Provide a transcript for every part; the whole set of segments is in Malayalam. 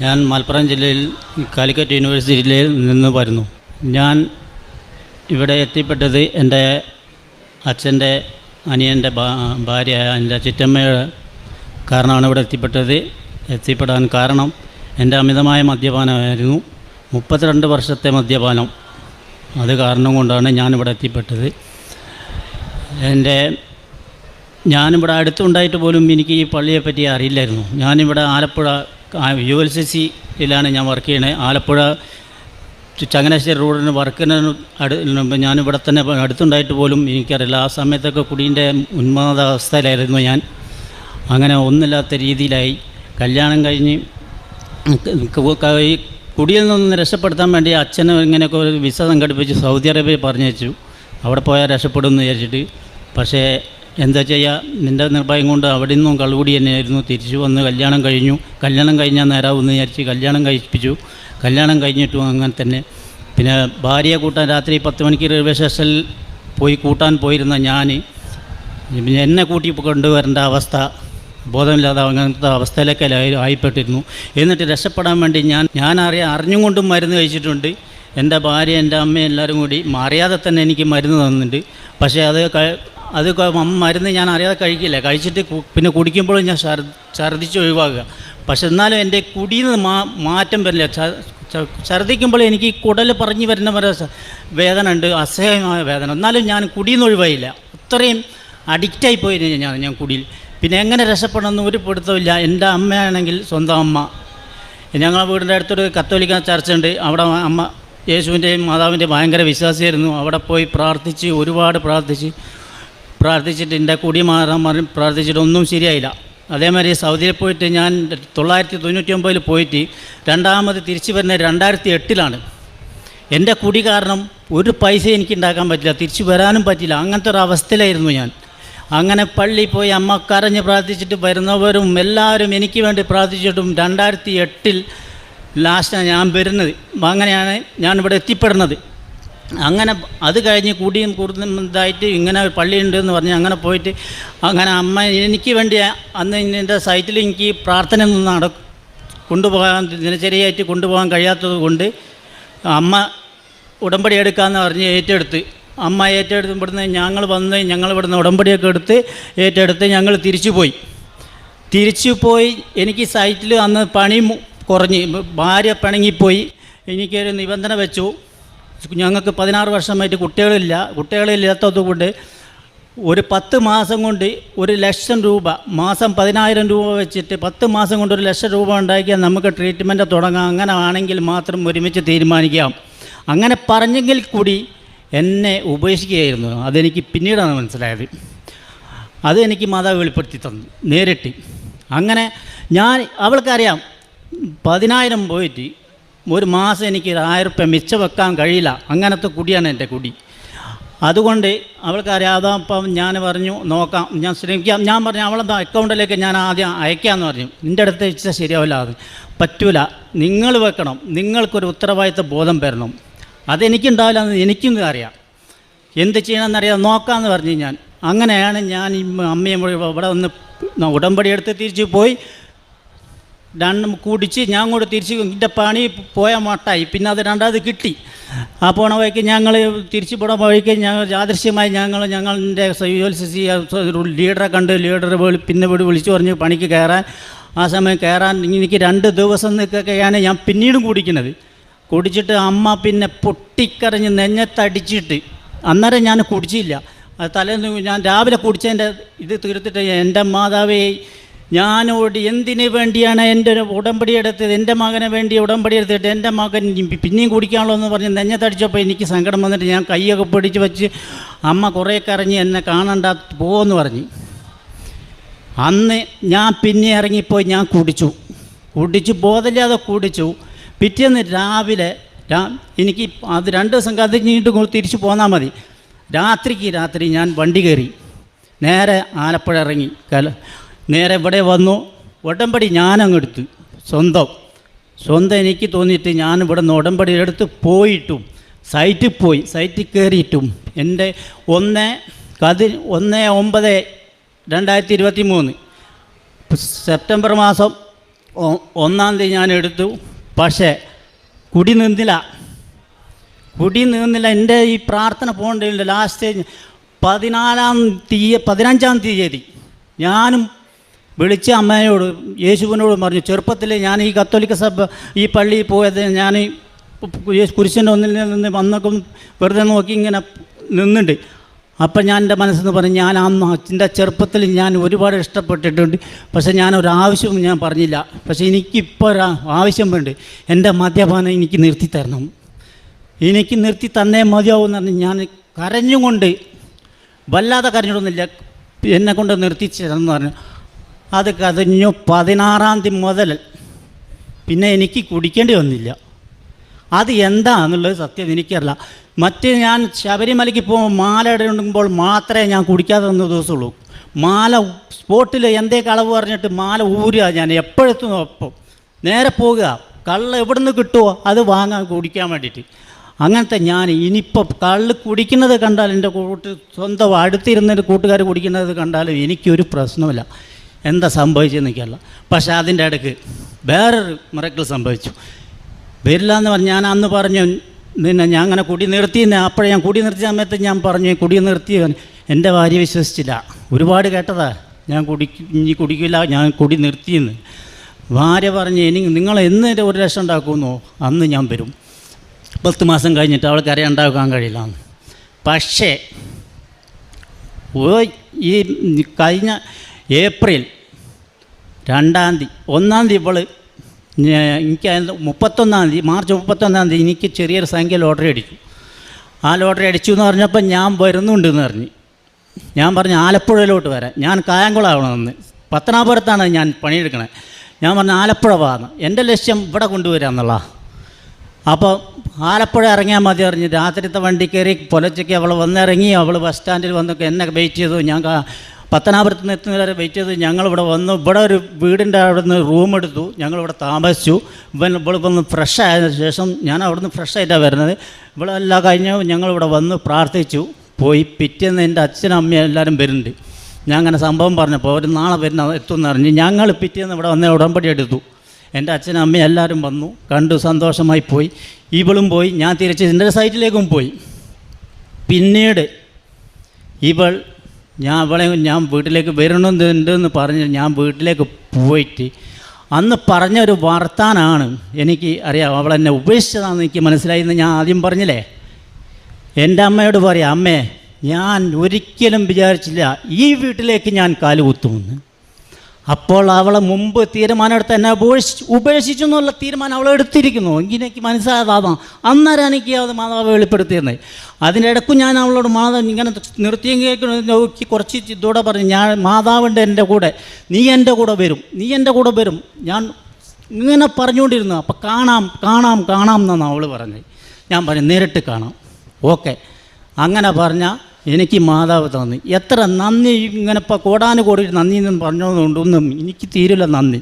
ഞാൻ മലപ്പുറം ജില്ലയിൽ കാലിക്കറ്റ് യൂണിവേഴ്സിറ്റിയിൽ നിന്ന് വരുന്നു. ഞാൻ ഇവിടെ എത്തിപ്പെട്ടത് എൻ്റെ അച്ഛൻ്റെ അനിയൻ്റെ ഭാര്യയായ എൻ്റെ ചിറ്റമ്മയുടെ കാരണമാണ് ഇവിടെ എത്തിപ്പെടാൻ കാരണം എൻ്റെ അമിതമായ മദ്യപാനമായിരുന്നു. 32 വർഷത്തെ മദ്യപാനം, അത് കാരണം കൊണ്ടാണ് ഞാനിവിടെ എത്തിപ്പെട്ടത്. ഞാനിവിടെ അടുത്തുണ്ടായിട്ട് പോലും എനിക്ക് ഈ പള്ളിയെപ്പറ്റി അറിയില്ലായിരുന്നു. ഞാനിവിടെ ആലപ്പുഴ ULCCയിലാണ് ഞാൻ വർക്ക് ചെയ്യണത്. ആലപ്പുഴ ചങ്ങനാശ്ശേരി റോഡിന് വർക്കിന് ഞാനിവിടെ തന്നെ അടുത്തുണ്ടായിട്ട് പോലും എനിക്കറിയില്ല. ആ സമയത്തൊക്കെ കുടീൻ്റെ ഉന്മാദാവസ്ഥയിലായിരുന്നു ഞാൻ. അങ്ങനെ ഒന്നുമില്ലാത്ത രീതിയിലായി. കല്യാണം കഴിഞ്ഞ് ഈ കുടിയിൽ നിന്ന് രക്ഷപ്പെടുത്താൻ വേണ്ടി അച്ഛന് ഇങ്ങനെയൊക്കെ ഒരു വിസ സംഘടിപ്പിച്ച് സൗദി അറേബ്യ പറഞ്ഞയച്ചു. അവിടെ പോയാൽ രക്ഷപ്പെടുമെന്ന് വിചാരിച്ചിട്ട്. പക്ഷേ എന്താ ചെയ്യുക, നിൻ്റെ നിർഭയം കൊണ്ട് അവിടെ നിന്നും കള്ളുകൂടി തന്നെയായിരുന്നു. തിരിച്ചു വന്ന് കല്യാണം കഴിഞ്ഞാൽ നേരാവുമെന്ന് വിചാരിച്ച് കല്യാണം കഴിപ്പിച്ചു. കല്യാണം കഴിഞ്ഞിട്ടും അങ്ങനെ തന്നെ. പിന്നെ ഭാര്യയെ കൂട്ടാൻ രാത്രി 10 മണിക്ക് റെയിൽവേ സ്റ്റേഷനിൽ പോയി കൂട്ടാൻ പോയിരുന്ന ഞാൻ എന്നെ കൂട്ടി കൊണ്ടുവരേണ്ട അവസ്ഥ, ബോധമില്ലാതെ അങ്ങനത്തെ അവസ്ഥയിലൊക്കെ ആയിപ്പെട്ടിരുന്നു. എന്നിട്ട് രക്ഷപ്പെടാൻ വേണ്ടി ഞാൻ അറിഞ്ഞും കൊണ്ടും മരുന്ന് കഴിച്ചിട്ടുണ്ട്. എൻ്റെ ഭാര്യ, എൻ്റെ അമ്മ എല്ലാവരും കൂടി അറിയാതെ തന്നെ എനിക്ക് മരുന്ന് തന്നിട്ടുണ്ട്. പക്ഷേ അത് മരുന്ന് ഞാൻ അറിയാതെ കഴിക്കില്ല. കഴിച്ചിട്ട് പിന്നെ കുടിക്കുമ്പോഴും ഞാൻ ഛർദ്ദിച്ച് ഒഴിവാക്കുക. പക്ഷെ എന്നാലും എൻ്റെ കുടിയിൽ നിന്ന് മാറ്റം വരില്ല. ഛർദ്ദിക്കുമ്പോൾ എനിക്ക് കുടൽ പറഞ്ഞു വരുന്ന വരെ വേദന ഉണ്ട്, അസഹ്യമായ വേദന. എന്നാലും ഞാൻ കുടിയിൽ നിന്ന് ഒഴിവായില്ല. അത്രയും അഡിക്റ്റായി പോയിരുന്നു ഞാൻ കുടിയിൽ. പിന്നെ എങ്ങനെ രക്ഷപ്പെടണമെന്ന് ഒരു പിടുത്തമില്ല. എൻ്റെ അമ്മയാണെങ്കിൽ സ്വന്തം അമ്മ, ഞങ്ങളെ വീടിൻ്റെ അടുത്തൊരു കത്തോലിക്ക ചർച്ചുണ്ട്. അവിടെ അമ്മ യേശുവിൻ്റെയും മാതാവിൻ്റെയും ഭയങ്കര വിശ്വാസിയായിരുന്നു. അവിടെ പോയി പ്രാർത്ഥിച്ച് ഒരുപാട് പ്രാർത്ഥിച്ചിട്ട് എൻ്റെ കുടി മാറാൻ പ്രാർത്ഥിച്ചിട്ട് ഒന്നും ശരിയായില്ല. അതേമാതിരി സൗദിയിൽ പോയിട്ട് ഞാൻ 1999 പോയിട്ട് രണ്ടാമത് തിരിച്ചു വരുന്നത് 2008 എൻ്റെ കുടി കാരണം ഒരു പൈസ എനിക്ക് ഉണ്ടാക്കാൻ പറ്റില്ല, തിരിച്ചു വരാനും പറ്റില്ല. അങ്ങനത്തെ ഒരു അവസ്ഥയിലായിരുന്നു ഞാൻ. അങ്ങനെ പള്ളിയിൽ പോയി അമ്മ കരഞ്ഞ് പ്രാർത്ഥിച്ചിട്ട് വരുന്നവരും എല്ലാവരും എനിക്ക് വേണ്ടി പ്രാർത്ഥിച്ചിട്ടും 2008 ലാസ്റ്റാണ് ഞാൻ വരുന്നത്. അങ്ങനെയാണ് ഞാനിവിടെ എത്തിപ്പെടുന്നത്. അങ്ങനെ അത് കഴിഞ്ഞ് കൂടിയും കൂടുതലായിട്ട് ഇങ്ങനെ പള്ളിയുണ്ട് എന്ന് പറഞ്ഞ് അങ്ങനെ പോയിട്ട് അങ്ങനെ അമ്മ എനിക്ക് വേണ്ടി അന്ന് എൻ്റെ സൈറ്റിൽ എനിക്ക് പ്രാർത്ഥനയൊന്നും കൊണ്ടുപോകാൻ ദിനചര്യയായിട്ട് കൊണ്ടുപോകാൻ കഴിയാത്തത് കൊണ്ട് അമ്മ ഉടമ്പടി എടുക്കാമെന്ന് പറഞ്ഞ് ഏറ്റെടുത്ത്. അമ്മ ഏറ്റെടുത്ത് ഇവിടുന്ന് ഞങ്ങളിവിടുന്ന് ഉടമ്പടിയൊക്കെ ഏറ്റെടുത്ത് ഞങ്ങൾ തിരിച്ചു പോയി. എനിക്ക് സൈറ്റിൽ അന്ന് പണി കുറഞ്ഞ് ഭാര്യ പിണങ്ങിപ്പോയി. എനിക്കൊരു നിബന്ധന വെച്ചു, ഞങ്ങൾക്ക് 16 വർഷമായിട്ട് കുട്ടികളില്ലാത്തത് കൊണ്ട് ഒരു 10 മാസം കൊണ്ട് 1,00,000 രൂപ, മാസം 10,000 രൂപ വെച്ചിട്ട് 10 മാസം കൊണ്ട് 1,00,000 രൂപ ഉണ്ടാക്കിയാൽ നമുക്ക് ട്രീറ്റ്മെൻറ്റ് തുടങ്ങാം. അങ്ങനെ ആണെങ്കിൽ മാത്രം ഒരുമിച്ച് തീരുമാനിക്കാം. അങ്ങനെ പറഞ്ഞെങ്കിൽ കൂടി എന്നെ ഉപേക്ഷിക്കുകയായിരുന്നു. അതെനിക്ക് പിന്നീടാണ് മനസ്സിലായത്. അതെനിക്ക് മാതാവ് വെളിപ്പെടുത്തി തന്നു നേരിട്ട്. അങ്ങനെ അവൾക്കറിയാം 10,000 പോയിട്ട് ഒരു മാസം എനിക്ക് 1,000 രൂപ മിച്ചം വെക്കാൻ കഴിയില്ല. അങ്ങനത്തെ കുടിയാണ് എൻ്റെ കുടി. അതുകൊണ്ട് അവൾക്കറിയാം. അതപ്പം ഞാൻ പറഞ്ഞു നോക്കാം, ഞാൻ ശ്രമിക്കാം. ഞാൻ പറഞ്ഞു അവളെന്താ അക്കൗണ്ടിലേക്ക് ഞാൻ ആദ്യം അയക്കാമെന്ന് പറഞ്ഞു. നിൻ്റെ അടുത്ത് വെച്ചാൽ ശരിയാവില്ല, അത് പറ്റൂല, നിങ്ങൾ വെക്കണം, നിങ്ങൾക്കൊരു ഉത്തരവാദിത്വ ബോധം വരണം. അതെനിക്കുണ്ടാവില്ല എന്ന് എനിക്കും അറിയാം. എന്ത് ചെയ്യണമെന്നറിയാം, നോക്കാമെന്ന് പറഞ്ഞു ഞാൻ. അങ്ങനെയാണ് ഞാൻ ഈ അമ്മയും ഇവിടെ വന്ന് ഉടമ്പടി എടുത്ത് തിരിച്ച് പോയി കുടിച്ച് ഞാൻ കൂടെ തിരിച്ച് എൻ്റെ പണി പോയ മട്ടായി. പിന്നെ അത് രണ്ടാമത് കിട്ടി. ആ പോണ വഴിക്ക് ഞങ്ങൾ തിരിച്ച് പോണ വഴിക്ക് യാദൃശ്യമായി ഞങ്ങളുടെ ULCC ലീഡറെ കണ്ട് പിന്നെ വിളിച്ചു പറഞ്ഞ് പണിക്ക് കയറാൻ. ആ സമയം കയറാൻ എനിക്ക് 2 ദിവസം നിൽക്കുകയാണ് ഞാൻ പിന്നീടും കുടിച്ചിട്ട് അമ്മ പിന്നെ പൊട്ടിക്കരഞ്ഞ് നെഞ്ഞത്തടിച്ചിട്ട്, അന്നേരം ഞാൻ കുടിച്ചില്ല. തലേന്ന് ഞാൻ രാവിലെ കുടിച്ചതിൻ്റെ ഇത് തീർത്തിട്ട് എൻ്റെ മാതാവേ, ഞാനോട് എന്തിനു വേണ്ടിയാണ് എൻ്റെ ഉടമ്പടി എടുത്തത്, എൻ്റെ മകനെ വേണ്ടി ഉടമ്പടി എടുത്തിട്ട് എൻ്റെ മകൻ പിന്നെയും കുടിക്കാനുള്ളൂ എന്ന് പറഞ്ഞ് നെഞ്ഞത്തടിച്ചപ്പോൾ എനിക്ക് സങ്കടം വന്നിട്ട് ഞാൻ കൈയൊക്കെ പിടിച്ച് വെച്ച് അമ്മ കുറേ കരഞ്ഞ് എന്നെ കാണണ്ട പോകുമെന്ന് പറഞ്ഞ്. അന്ന് ഞാൻ പിന്നെ ഇറങ്ങിപ്പോയി. ഞാൻ കുടിച്ചു ബോധമില്ലാതെ കുടിച്ചു. പിറ്റേന്ന് രാവിലെ എനിക്ക് അത് 2 ദിവസം കഴിഞ്ഞിട്ട് തിരിച്ചു പോന്നാൽ മതി. രാത്രി ഞാൻ വണ്ടി കയറി നേരെ ആലപ്പുഴ ഇറങ്ങി നേരെ ഇവിടെ വന്നു. ഉടമ്പടി ഞാനങ്ങെടുത്ത് സ്വന്തം എനിക്ക് തോന്നിയിട്ട് ഞാൻ ഇവിടെ നിന്ന് ഉടമ്പടി എടുത്ത് പോയിട്ടും സൈറ്റിൽ കയറിയിട്ടും എൻ്റെ 1/9/2023 സെപ്റ്റംബർ മാസം 1-ാം തീയതി ഞാൻ എടുത്തു. പക്ഷേ കുടി നിന്നില്ല. എൻ്റെ ഈ പ്രാർത്ഥന പോകേണ്ടതില്ല. ലാസ്റ്റ് 15-ാം തീയതി ഞാനും വിളിച്ച അമ്മയോട് യേശുവിനോട് പറഞ്ഞു, ചെറുപ്പത്തിൽ ഞാൻ ഈ കത്തോലിക്ക സഭ ഈ പള്ളിയിൽ പോയത് ഞാൻ കുരിശൻ്റെ ഒന്നിൽ നിന്ന് വന്നൊക്കെ വെറുതെ നോക്കി ഇങ്ങനെ നിന്നുണ്ട്. അപ്പം ഞാൻ എൻ്റെ മനസ്സിൽ നിന്ന് പറഞ്ഞു, ഞാൻ അന്ന് എൻ്റെ ചെറുപ്പത്തിൽ ഞാൻ ഒരുപാട് ഇഷ്ടപ്പെട്ടിട്ടുണ്ട്, പക്ഷേ ഞാനൊരാവശ്യവും ഞാൻ പറഞ്ഞില്ല. പക്ഷേ എനിക്കിപ്പോൾ ആവശ്യം വേണ്ട, എൻ്റെ മദ്യപാനം എനിക്ക് നിർത്തി തരണം, എനിക്ക് നിർത്തി തന്നേ മതിയാവും എന്ന് പറഞ്ഞ് ഞാൻ കരഞ്ഞുകൊണ്ട്, വല്ലാതെ കരഞ്ഞിട്ടൊന്നുമില്ല, എന്നെ കൊണ്ട് നിർത്തിച്ചെന്ന് പറഞ്ഞു. അത് കരഞ്ഞു. 16-ാം തീയതി മുതൽ പിന്നെ എനിക്ക് കുടിക്കേണ്ടി വന്നില്ല. അത് എന്താണെന്നുള്ളത് സത്യം എനിക്കറിയില്ല. മറ്റ് ഞാൻ ശബരിമലയ്ക്ക് പോകുമ്പോൾ മാല ഇടുമ്പോൾ മാത്രമേ ഞാൻ കുടിക്കാതെ വന്ന ദിവസമുള്ളൂ. മാല സ്പോട്ടിൽ എന്തേ കളവ് പറഞ്ഞിട്ട് മാല ഊരുക, ഞാൻ എപ്പോഴെത്തുന്നു അപ്പം നേരെ പോകുക, കള്ള് എവിടെ നിന്ന് കിട്ടുമോ അത് വാങ്ങാൻ കുടിക്കാൻ വേണ്ടിയിട്ട്. അങ്ങനത്തെ ഞാൻ ഇനിയിപ്പോൾ കള്ള് കുടിക്കുന്നത് കണ്ടാൽ എൻ്റെ സ്വന്തം അടുത്തിരുന്നൊരു കൂട്ടുകാർ കുടിക്കുന്നത് കണ്ടാലും എനിക്കൊരു പ്രശ്നമില്ല. എന്താ സംഭവിച്ചതെന്ന് എനിക്കല്ല. പക്ഷേ അതിൻ്റെ ഇടയ്ക്ക് വേറൊരു മിറക്കിൾ സംഭവിച്ചു. വരില്ല എന്ന് പറഞ്ഞ് ഞാൻ അന്ന് പറഞ്ഞു, പിന്നെ ഞാൻ അങ്ങനെ കുടി നിർത്തിയെന്ന്. അപ്പോഴേ ഞാൻ കുടി നിർത്തിയ സമയത്ത് ഞാൻ പറഞ്ഞു കുടി നിർത്തി. എൻ്റെ ഭാര്യ വിശ്വസിച്ചില്ല, ഒരുപാട് കേട്ടതാ ഞാൻ ഇനി കുടിക്കില്ല, ഞാൻ കുടി നിർത്തിയെന്ന്. ഭാര്യ പറഞ്ഞ്, നിങ്ങൾ എന്ന് 1 ലക്ഷം ഉണ്ടാക്കുമെന്നോ അന്ന് ഞാൻ വരും. 10 മാസം കഴിഞ്ഞിട്ട് അവൾക്ക് അറിയാൻ ഉണ്ടാക്കാൻ കഴിയില്ല. പക്ഷേ ഈ കഴിഞ്ഞ ഏപ്രിൽ 2-ാം തീയതി 1-ാം തീയതി ഇവൾ എനിക്ക് 31-ാം തീയതി മാർച്ച് 31-ാം തീയതി എനിക്ക് ചെറിയൊരു സംഖ്യ ലോട്ടറി അടിച്ചു. ആ ലോട്ടറി അടിച്ചു എന്ന് പറഞ്ഞപ്പോൾ ഞാൻ വരുന്നുണ്ടെന്ന് പറഞ്ഞു. ഞാൻ പറഞ്ഞു ആലപ്പുഴയിലോട്ട് വരാം, ഞാൻ കായംകുളമാവണമെന്ന്. പത്തനാപുരത്താണ് ഞാൻ പണിയെടുക്കണേ. ഞാൻ പറഞ്ഞു ആലപ്പുഴ പോകാമെന്ന്. എൻ്റെ ലക്ഷ്യം ഇവിടെ കൊണ്ടുവരിക എന്നുള്ള. അപ്പോൾ ആലപ്പുഴ ഇറങ്ങിയാൽ മതി അറിഞ്ഞ് രാത്രിത്തെ വണ്ടി കയറി പുലച്ചയ്ക്ക് അവൾ വന്നിറങ്ങി. അവൾ ബസ് സ്റ്റാൻഡിൽ വന്നൊക്കെ എന്നെ വെയിറ്റ് ചെയ്തു. ഞാൻ പത്തനാപുരത്ത് നിന്ന് എത്തുന്നവരെ വെയിറ്റ് ചെയ്ത് ഞങ്ങളിവിടെ വന്നു. ഇവിടെ ഒരു വീടിൻ്റെ അവിടെ നിന്ന് റൂം എടുത്തു, ഞങ്ങളിവിടെ താമസിച്ചു. ഇവിടെ വന്ന് ഫ്രഷ് ആയതിനു ശേഷം ഞാൻ അവിടുന്ന് ഫ്രഷ് ആയിട്ടാണ് വരുന്നത്. ഇവിടെ എല്ലാം കഴിഞ്ഞ് ഞങ്ങളിവിടെ വന്ന് പ്രാർത്ഥിച്ചു പോയി. പിറ്റേന്ന് എൻ്റെ അച്ഛനും അമ്മയും എല്ലാവരും വരുന്നുണ്ട്. ഞാൻ അങ്ങനെ സംഭവം പറഞ്ഞപ്പോൾ ഒരു നാളെ എത്തുമെന്ന് അറിഞ്ഞ് ഞങ്ങൾ പിറ്റേന്ന് ഇവിടെ വന്ന് ഉടമ്പടി എടുത്തു. എൻ്റെ അച്ഛനും അമ്മയും എല്ലാവരും വന്നു, കണ്ടു, സന്തോഷമായി പോയി. ഇവളും പോയി. ഞാൻ തിരിച്ച് എൻ്റെ സൈറ്റിലേക്കും പോയി. പിന്നീട് ഞാൻ വീട്ടിലേക്ക് വരണമെന്നുണ്ടെന്ന് പറഞ്ഞ് ഞാൻ വീട്ടിലേക്ക് പോയിട്ട് അന്ന് പറഞ്ഞൊരു വർത്താനാണ് എനിക്ക് അറിയാം. അവളെന്നെ ഉപേക്ഷിച്ചതാണെന്ന് എനിക്ക് മനസ്സിലായെന്ന് ഞാൻ ആദ്യം പറഞ്ഞില്ലേ. എൻ്റെ അമ്മയോട് പറയാം, അമ്മേ ഞാൻ ഒരിക്കലും വിചാരിച്ചില്ല ഈ വീട്ടിലേക്ക് ഞാൻ കാലുകുത്തുമെന്ന്. അപ്പോൾ അവളെ മുമ്പ് തീരുമാനമെടുത്ത് എന്നെ ഉപേക്ഷിച്ചു എന്നുള്ള തീരുമാനം അവൾ എടുത്തിരിക്കുന്നു. എനിക്ക് മനസ്സിലായതാണ്. അന്നേരം എനിക്ക് അത് മാതാവ് വെളിപ്പെടുത്തിയിരുന്നത്. അതിൻ്റെ ഇടയ്ക്ക് ഞാൻ അവളോട് മാതാവ് ഇങ്ങനെ നിർത്തിയെങ്കിൽ നോക്കി കുറച്ച് ഇതോടെ പറഞ്ഞു, ഞാൻ മാതാവുണ്ട് എൻ്റെ കൂടെ, നീ എൻ്റെ കൂടെ വരും ഞാൻ ഇങ്ങനെ പറഞ്ഞുകൊണ്ടിരുന്നു. അപ്പോൾ കാണാം എന്നാണ് അവൾ പറഞ്ഞത്. ഞാൻ പറഞ്ഞു നേരിട്ട് കാണാം, ഓക്കെ. അങ്ങനെ പറഞ്ഞാൽ എനിക്ക് മാതാവ് തന്നു. എത്ര നന്ദി, ഇങ്ങനെ ഇപ്പോൾ കോടാനുകോടി നന്ദി എന്ന് പറഞ്ഞതുകൊണ്ടൊന്നും എനിക്ക് തീരില്ല നന്ദി.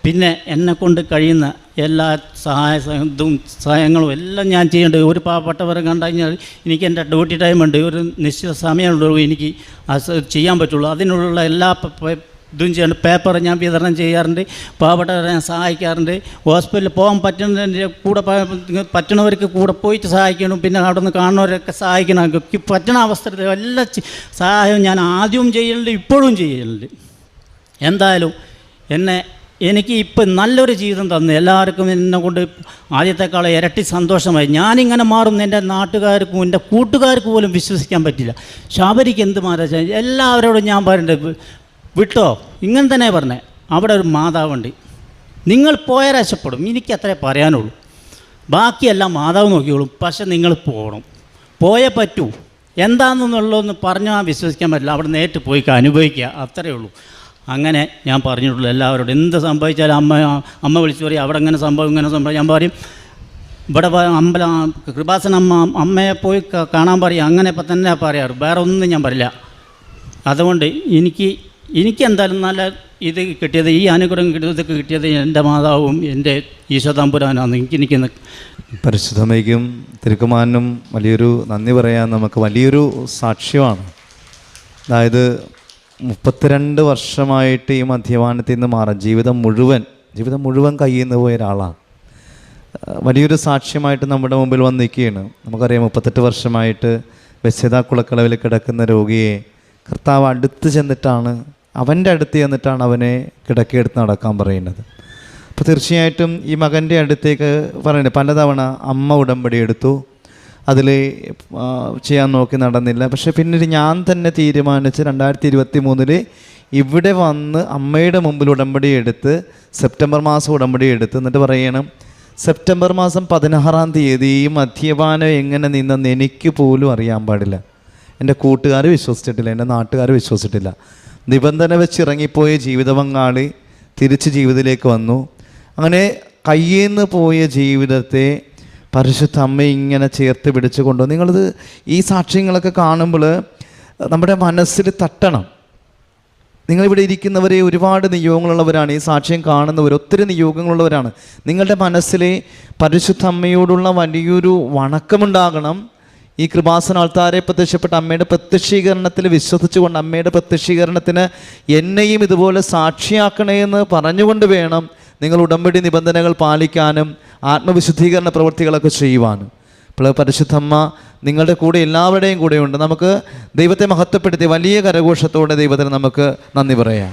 പിന്നെ എന്നെക്കൊണ്ട് കഴിയുന്ന എല്ലാ സഹായങ്ങളും എല്ലാം ഞാൻ ചെയ്യേണ്ടത്. ഒരു പാവപ്പെട്ടവരെ കണ്ടു കഴിഞ്ഞാൽ എനിക്ക് എൻ്റെ ഡ്യൂട്ടി ടൈമുണ്ട്, ഒരു നിശ്ചിത സമയമുള്ളൂ എനിക്ക് അത് ചെയ്യാൻ പറ്റുള്ളൂ. അതിനുള്ള എല്ലാ ഇതും ചെയ്യേണ്ട പേപ്പർ ഞാൻ വിതരണം ചെയ്യാറുണ്ട്. പാവപ്പെട്ടവരെ ഞാൻ സഹായിക്കാറുണ്ട്. ഹോസ്പിറ്റലിൽ പോകാൻ പറ്റുന്നതിൻ്റെ കൂടെ പറ്റുന്നവർക്ക് കൂടെ പോയിട്ട് സഹായിക്കണം. പിന്നെ അവിടെ നിന്ന് കാണുന്നവരൊക്കെ സഹായിക്കണം. പറ്റുന്ന അവസരത്തിൽ എല്ലാ സഹായവും ഞാൻ ആദ്യവും ചെയ്യലുണ്ട്, ഇപ്പോഴും ചെയ്യലുണ്ട്. എന്തായാലും എനിക്ക് ഇപ്പം നല്ലൊരു ജീവിതം തന്നു. എല്ലാവർക്കും എന്നെ കൊണ്ട് ആദ്യത്തെക്കാൾ ഇരട്ടി സന്തോഷമായി. ഞാനിങ്ങനെ മാറും എൻ്റെ നാട്ടുകാർക്കും എൻ്റെ കൂട്ടുകാർക്ക് പോലും വിശ്വസിക്കാൻ പറ്റില്ല. ശബരിക്ക് എന്ത് മാറാ, എല്ലാവരോടും ഞാൻ പറയുന്നുണ്ട്, വിട്ടോ, ഇങ്ങനെ തന്നെ പറഞ്ഞേ. അവിടെ ഒരു മാതാവുണ്ട്, നിങ്ങൾ പോയാൽ രക്ഷപ്പെടും. എനിക്ക് അത്രേ പറയാനുള്ളൂ. ബാക്കിയെല്ലാം മാതാവ് നോക്കിയോളും. പക്ഷെ നിങ്ങൾ പോയേ പറ്റൂ. എന്താണെന്നുള്ളതൊന്ന് പറഞ്ഞാൽ വിശ്വസിക്കാൻ പറ്റില്ല. അവിടെ നേരിട്ട് പോയി അനുഭവിക്കുക, അത്രയേ ഉള്ളൂ. അങ്ങനെ ഞാൻ പറഞ്ഞിട്ടുള്ളൂ എല്ലാവരോടും. എന്ത് സംഭവിച്ചാലും അമ്മ വിളിച്ചു പറയും, അവിടെ ഇങ്ങനെ സംഭവം. ഞാൻ പറയും, ഇവിടെ കൃപാസന അമ്മയെ പോയി കാണാൻ പറയും. അങ്ങനെ ഇപ്പം തന്നെ പറയാറ്, വേറെ ഒന്നും ഞാൻ പറയില്ല. അതുകൊണ്ട് എനിക്ക് എന്തായാലും നല്ല ഇത് കിട്ടിയത്, ഈ അനുഗ്രഹം കിട്ടിയത് എൻ്റെ മാതാവും എൻ്റെ ഈശോ തമ്പുരാനാണ്. എനിക്ക് പരിശുദ്ധമ്മയ്ക്കും തിരുക്കുമാരനും വലിയൊരു നന്ദി പറയാൻ നമുക്ക് വലിയൊരു സാക്ഷ്യമാണ്. അതായത് 32 വർഷമായിട്ട് ഈ മദ്യപാനത്തിൽ നിന്ന് മാറാൻ, ജീവിതം മുഴുവൻ ജീവിതം മുഴുവൻ കയ്യിൽ നിന്ന് പോയ ഒരാളാണ്. വലിയൊരു സാക്ഷ്യമായിട്ട് നമ്മുടെ മുമ്പിൽ വന്ന് നിൽക്കുകയാണ്. നമുക്കറിയാം 38 വർഷമായിട്ട് ബെത്സേദ കുളക്കളവിൽ കിടക്കുന്ന രോഗിയെ കർത്താവ് അടുത്ത് ചെന്നിട്ടാണ്, അവൻ്റെ അടുത്ത് ചെന്നിട്ടാണ് അവനെ കിടക്കിയെടുത്ത് നടക്കാൻ പറയുന്നത്. അപ്പോൾ തീർച്ചയായിട്ടും ഈ മകൻ്റെ അടുത്തേക്ക് പറയുന്നത് പലതവണ അമ്മ ഉടമ്പടി എടുത്തു, അതിൽ ചെയ്യാൻ നോക്കി നടന്നില്ല. പക്ഷേ പിന്നീട് ഞാൻ തന്നെ തീരുമാനിച്ച് 2023 ഇവിടെ വന്ന് അമ്മയുടെ മുമ്പിൽ ഉടമ്പടി എടുത്ത് സെപ്റ്റംബർ മാസം ഉടമ്പടി എടുത്ത് എന്നിട്ട് പറയണം, സെപ്റ്റംബർ മാസം 16-ാം തീയതി ഈ മദ്യപാനം എങ്ങനെ നിന്നെന്ന് എനിക്ക് പോലും അറിയാൻ പാടില്ല. എൻ്റെ കൂട്ടുകാർ വിശ്വസിച്ചിട്ടില്ല, എൻ്റെ നാട്ടുകാർ വിശ്വസിച്ചിട്ടില്ല. നിബന്ധന വെച്ചിറങ്ങിപ്പോയ ജീവിത പങ്കാളി തിരിച്ച് ജീവിതത്തിലേക്ക് വന്നു. അങ്ങനെ കയ്യിൽ നിന്ന് പോയ ജീവിതത്തെ പരിശുദ്ധ അമ്മ ഇങ്ങനെ ചേർത്ത് പിടിച്ച് കൊണ്ടുവന്നു. നിങ്ങളിത് ഈ സാക്ഷ്യങ്ങളൊക്കെ കാണുമ്പോൾ നമ്മുടെ മനസ്സിൽ തട്ടണം. നിങ്ങളിവിടെ ഇരിക്കുന്നവരെ ഒരുപാട് നിയോഗങ്ങളുള്ളവരാണ്, ഈ സാക്ഷ്യം കാണുന്നവർ ഒത്തിരി നിയോഗങ്ങളുള്ളവരാണ്. നിങ്ങളുടെ മനസ്സിലെ പരിശുദ്ധ അമ്മയോടുള്ള വലിയൊരു വണക്കമുണ്ടാകണം. ഈ കൃപാസന ആൾത്താരെ പ്രത്യക്ഷപ്പെട്ട അമ്മയുടെ പ്രത്യക്ഷീകരണത്തിൽ വിശ്വസിച്ചുകൊണ്ട് അമ്മയുടെ പ്രത്യക്ഷീകരണത്തിന് എന്നെയും ഇതുപോലെ സാക്ഷിയാക്കണേ എന്ന് പറഞ്ഞുകൊണ്ട് വേണം നിങ്ങൾ ഉടമ്പടി നിബന്ധനകൾ പാലിക്കാനും ആത്മവിശുദ്ധീകരണ പ്രവൃത്തികളൊക്കെ ചെയ്യുവാനും. അപ്പോൾ പരിശുദ്ധമ്മ നിങ്ങളുടെ കൂടെ എല്ലാവരുടെയും കൂടെയുണ്ട്. നമുക്ക് ദൈവത്തെ മഹത്വപ്പെടുത്തി വലിയ കരഘോഷത്തോടെ ദൈവത്തിന് നമുക്ക് നന്ദി പറയാം.